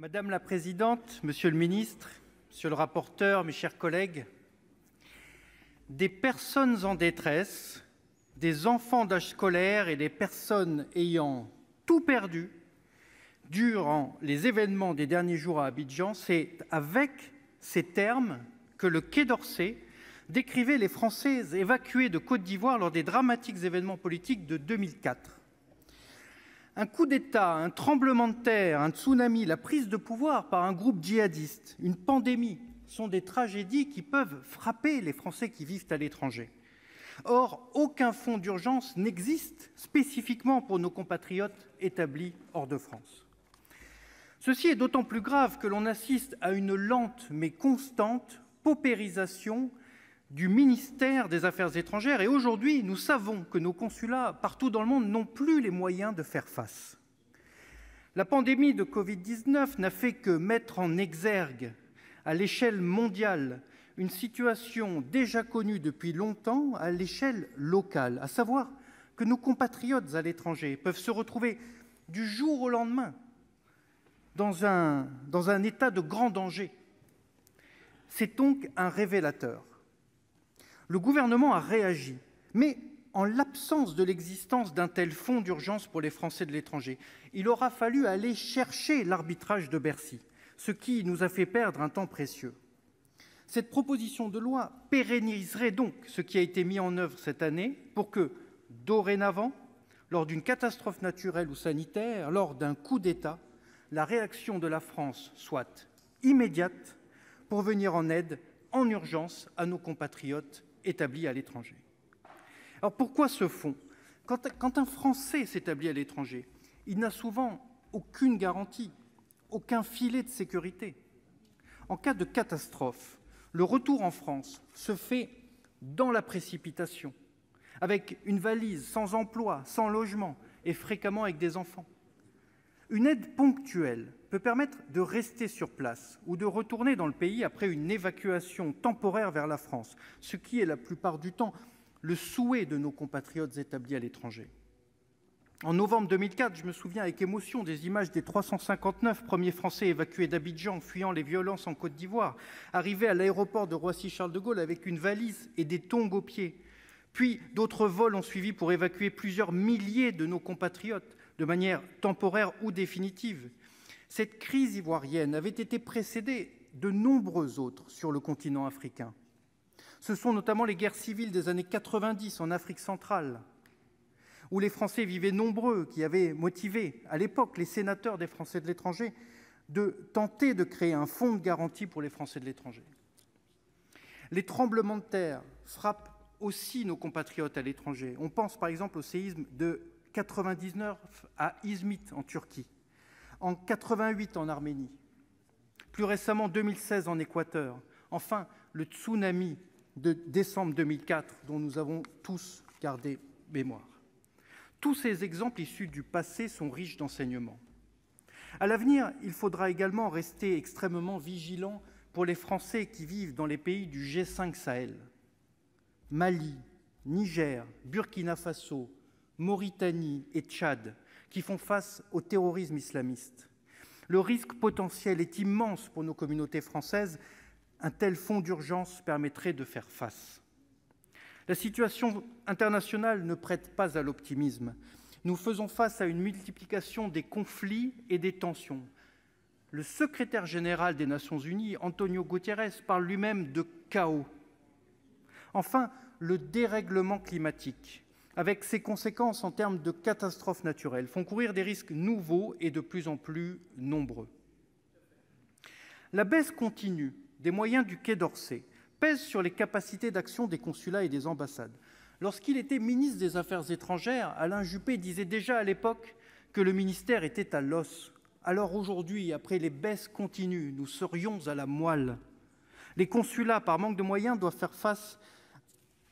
Madame la présidente, monsieur le ministre, monsieur le rapporteur, mes chers collègues, des personnes en détresse, des enfants d'âge scolaire et des personnes ayant tout perdu durant les événements des derniers jours à Abidjan, c'est avec ces termes que le Quai d'Orsay décrivait les Français évacués de Côte d'Ivoire lors des dramatiques événements politiques de 2004. Un coup d'État, un tremblement de terre, un tsunami, la prise de pouvoir par un groupe djihadiste, une pandémie sont des tragédies qui peuvent frapper les Français qui vivent à l'étranger. Or, aucun fonds d'urgence n'existe spécifiquement pour nos compatriotes établis hors de France. Ceci est d'autant plus grave que l'on assiste à une lente mais constante paupérisation du ministère des Affaires étrangères. Et aujourd'hui, nous savons que nos consulats partout dans le monde n'ont plus les moyens de faire face. La pandémie de Covid-19 n'a fait que mettre en exergue à l'échelle mondiale une situation déjà connue depuis longtemps à l'échelle locale, à savoir que nos compatriotes à l'étranger peuvent se retrouver du jour au lendemain dans un état de grand danger. C'est donc un révélateur. Le gouvernement a réagi, mais en l'absence de l'existence d'un tel fonds d'urgence pour les Français de l'étranger, il aura fallu aller chercher l'arbitrage de Bercy, ce qui nous a fait perdre un temps précieux. Cette proposition de loi pérenniserait donc ce qui a été mis en œuvre cette année pour que, dorénavant, lors d'une catastrophe naturelle ou sanitaire, lors d'un coup d'État, la réaction de la France soit immédiate pour venir en aide en urgence à nos compatriotes établis à l'étranger. Alors pourquoi ce fonds ? Quand un Français s'établit à l'étranger, il n'a souvent aucune garantie, aucun filet de sécurité. En cas de catastrophe, le retour en France se fait dans la précipitation, avec une valise, sans emploi, sans logement et fréquemment avec des enfants. Une aide ponctuelle peut permettre de rester sur place ou de retourner dans le pays après une évacuation temporaire vers la France, ce qui est la plupart du temps le souhait de nos compatriotes établis à l'étranger. En novembre 2004, je me souviens avec émotion des images des 359 premiers Français évacués d'Abidjan, fuyant les violences en Côte d'Ivoire, arrivés à l'aéroport de Roissy-Charles de Gaulle avec une valise et des tongs aux pieds. Puis d'autres vols ont suivi pour évacuer plusieurs milliers de nos compatriotes, de manière temporaire ou définitive. Cette crise ivoirienne avait été précédée de nombreuses autres sur le continent africain. Ce sont notamment les guerres civiles des années 90 en Afrique centrale, où les Français vivaient nombreux, qui avaient motivé à l'époque les sénateurs des Français de l'étranger de tenter de créer un fonds de garantie pour les Français de l'étranger. Les tremblements de terre frappent aussi nos compatriotes à l'étranger. On pense par exemple au séisme de 99 à Izmit en Turquie, en 88 en Arménie, plus récemment 2016 en Équateur, enfin le tsunami de décembre 2004 dont nous avons tous gardé mémoire. Tous ces exemples issus du passé sont riches d'enseignements. À l'avenir, il faudra également rester extrêmement vigilant pour les Français qui vivent dans les pays du G5 Sahel, Mali, Niger, Burkina Faso, Mauritanie et Tchad, qui font face au terrorisme islamiste. Le risque potentiel est immense pour nos communautés françaises. Un tel fonds d'urgence permettrait de faire face. La situation internationale ne prête pas à l'optimisme. Nous faisons face à une multiplication des conflits et des tensions. Le secrétaire général des Nations Unies, Antonio Guterres, parle lui-même de chaos. Enfin, le dérèglement climatique, avec ses conséquences en termes de catastrophes naturelles, font courir des risques nouveaux et de plus en plus nombreux. La baisse continue des moyens du Quai d'Orsay pèse sur les capacités d'action des consulats et des ambassades. Lorsqu'il était ministre des Affaires étrangères, Alain Juppé disait déjà à l'époque que le ministère était à l'os. Alors aujourd'hui, après les baisses continues, nous serions à la moelle. Les consulats, par manque de moyens, doivent faire face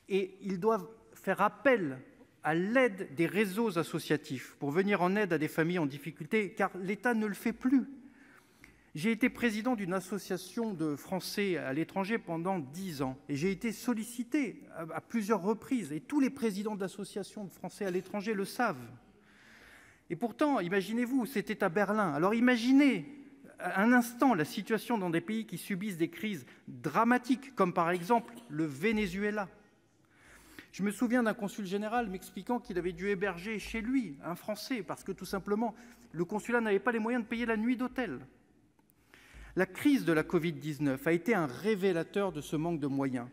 et ils doivent faire appel à l'aide des réseaux associatifs pour venir en aide à des familles en difficulté, car l'État ne le fait plus. J'ai été président d'une association de Français à l'étranger pendant 10 ans et j'ai été sollicité à plusieurs reprises, et tous les présidents d'associations de Français à l'étranger le savent. Et pourtant, imaginez-vous, c'était à Berlin. Alors imaginez un instant la situation dans des pays qui subissent des crises dramatiques, comme par exemple le Venezuela. Je me souviens d'un consul général m'expliquant qu'il avait dû héberger chez lui un Français parce que tout simplement le consulat n'avait pas les moyens de payer la nuit d'hôtel. La crise de la Covid-19 a été un révélateur de ce manque de moyens.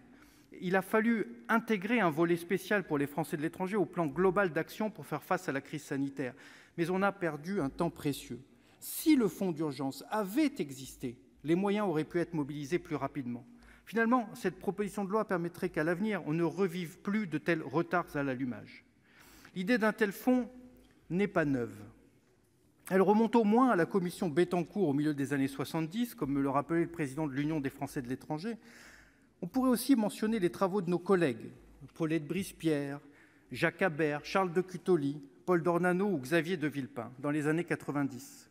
Il a fallu intégrer un volet spécial pour les Français de l'étranger au plan global d'action pour faire face à la crise sanitaire. Mais on a perdu un temps précieux. Si le fonds d'urgence avait existé, les moyens auraient pu être mobilisés plus rapidement. Finalement, cette proposition de loi permettrait qu'à l'avenir, on ne revive plus de tels retards à l'allumage. L'idée d'un tel fonds n'est pas neuve. Elle remonte au moins à la commission Bettencourt au milieu des années 70, comme me le rappelait le président de l'Union des Français de l'étranger. On pourrait aussi mentionner les travaux de nos collègues, Paulette Brispierre, Jacques Habert, Charles de Cutoli, Paul Dornano ou Xavier de Villepin, dans les années 90.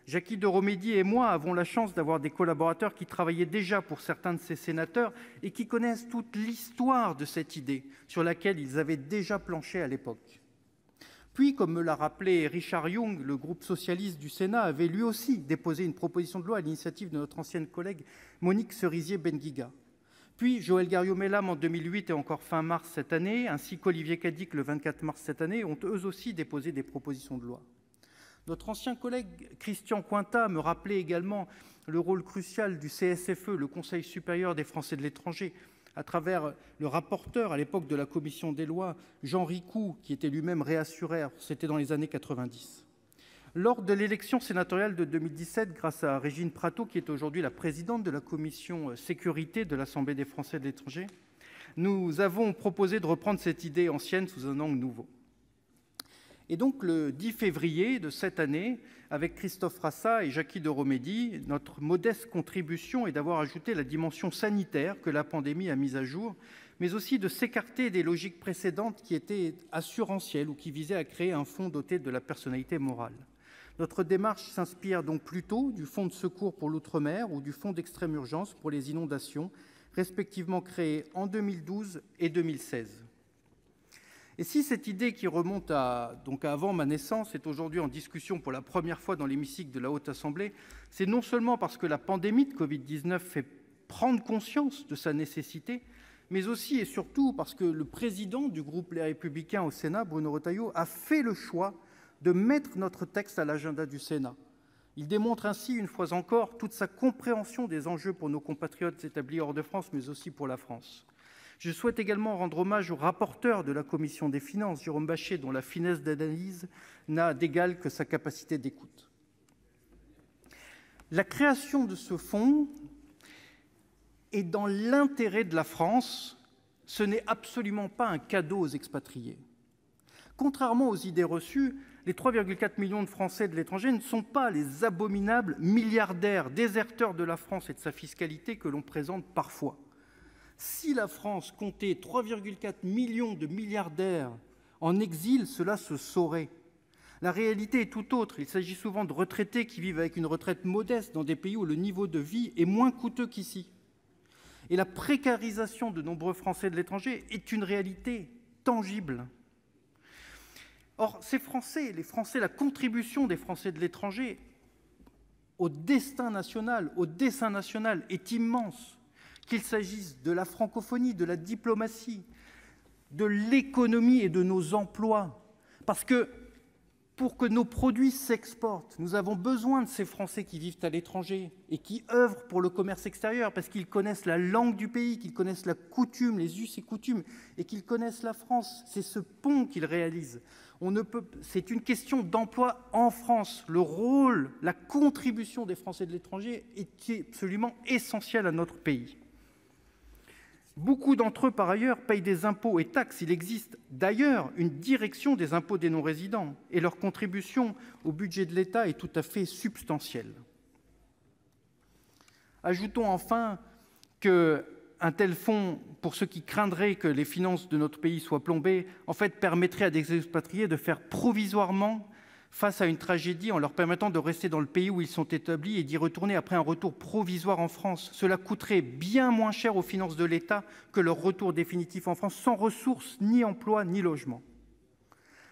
Jacky de Romédy et moi avons la chance d'avoir des collaborateurs qui travaillaient déjà pour certains de ces sénateurs et qui connaissent toute l'histoire de cette idée, sur laquelle ils avaient déjà planché à l'époque. Puis, comme me l'a rappelé Richard Yung, le groupe socialiste du Sénat avait lui aussi déposé une proposition de loi à l'initiative de notre ancienne collègue Monique Cerisier-Benguiga. Puis Joël Garriaud-Mellam en 2008 et encore fin mars cette année, ainsi qu'Olivier Cadic le 24 mars cette année, ont eux aussi déposé des propositions de loi. Notre ancien collègue Christian Cointat me rappelait également le rôle crucial du CSFE, le Conseil supérieur des Français de l'étranger, à travers le rapporteur à l'époque de la commission des lois, Jean Ricou, qui était lui-même réassureur, c'était dans les années 90. Lors de l'élection sénatoriale de 2017, grâce à Régine Prato, qui est aujourd'hui la présidente de la commission sécurité de l'Assemblée des Français de l'étranger, nous avons proposé de reprendre cette idée ancienne sous un angle nouveau. Et donc, le 10 février de cette année, avec Christophe Rassa et Jacky de Romédy, notre modeste contribution est d'avoir ajouté la dimension sanitaire que la pandémie a mise à jour, mais aussi de s'écarter des logiques précédentes qui étaient assurantielles ou qui visaient à créer un fonds doté de la personnalité morale. Notre démarche s'inspire donc plutôt du fonds de secours pour l'outre-mer ou du fonds d'extrême urgence pour les inondations, respectivement créés en 2012 et 2016. Et si cette idée qui remonte à avant ma naissance est aujourd'hui en discussion pour la première fois dans l'hémicycle de la Haute Assemblée, c'est non seulement parce que la pandémie de Covid-19 fait prendre conscience de sa nécessité, mais aussi et surtout parce que le président du groupe Les Républicains au Sénat, Bruno Retailleau, a fait le choix de mettre notre texte à l'agenda du Sénat. Il démontre ainsi, une fois encore, toute sa compréhension des enjeux pour nos compatriotes établis hors de France, mais aussi pour la France. Je souhaite également rendre hommage au rapporteur de la commission des finances, Jérôme Bascher, dont la finesse d'analyse n'a d'égal que sa capacité d'écoute. La création de ce fonds est dans l'intérêt de la France. Ce n'est absolument pas un cadeau aux expatriés. Contrairement aux idées reçues, les 3,4 millions de Français de l'étranger ne sont pas les abominables milliardaires déserteurs de la France et de sa fiscalité que l'on présente parfois. Si la France comptait 3,4 millions de milliardaires en exil, cela se saurait. La réalité est tout autre. Il s'agit souvent de retraités qui vivent avec une retraite modeste dans des pays où le niveau de vie est moins coûteux qu'ici. Et la précarisation de nombreux Français de l'étranger est une réalité tangible. Or, ces Français, les Français, la contribution des Français de l'étranger au destin national, au dessein national est immense. Qu'il s'agisse de la francophonie, de la diplomatie, de l'économie et de nos emplois. Parce que pour que nos produits s'exportent, nous avons besoin de ces Français qui vivent à l'étranger et qui œuvrent pour le commerce extérieur, parce qu'ils connaissent la langue du pays, qu'ils connaissent la coutume, les us et coutumes, et qu'ils connaissent la France. C'est ce pont qu'ils réalisent. C'est une question d'emploi en France. Le rôle, la contribution des Français de l'étranger est absolument essentielle à notre pays. Beaucoup d'entre eux, par ailleurs, payent des impôts et taxes. Il existe d'ailleurs une direction des impôts des non-résidents et leur contribution au budget de l'État est tout à fait substantielle. Ajoutons enfin qu'un tel fonds, pour ceux qui craindraient que les finances de notre pays soient plombées, en fait permettrait à des expatriés de faire provisoirement face à une tragédie en leur permettant de rester dans le pays où ils sont établis et d'y retourner après un retour provisoire en France. Cela coûterait bien moins cher aux finances de l'État que leur retour définitif en France, sans ressources, ni emploi, ni logement.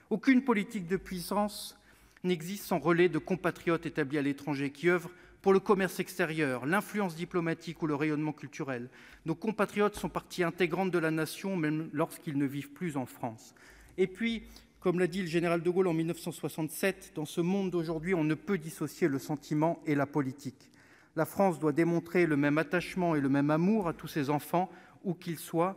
Aucune politique de puissance n'existe sans relais de compatriotes établis à l'étranger qui œuvrent pour le commerce extérieur, l'influence diplomatique ou le rayonnement culturel. Nos compatriotes sont partie intégrante de la nation, même lorsqu'ils ne vivent plus en France. Et puis, comme l'a dit le général de Gaulle en 1967, dans ce monde d'aujourd'hui, on ne peut dissocier le sentiment et la politique. La France doit démontrer le même attachement et le même amour à tous ses enfants, où qu'ils soient.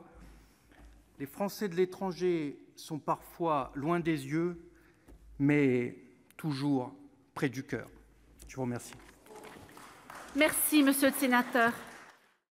Les Français de l'étranger sont parfois loin des yeux, mais toujours près du cœur. Je vous remercie. Merci, monsieur le sénateur.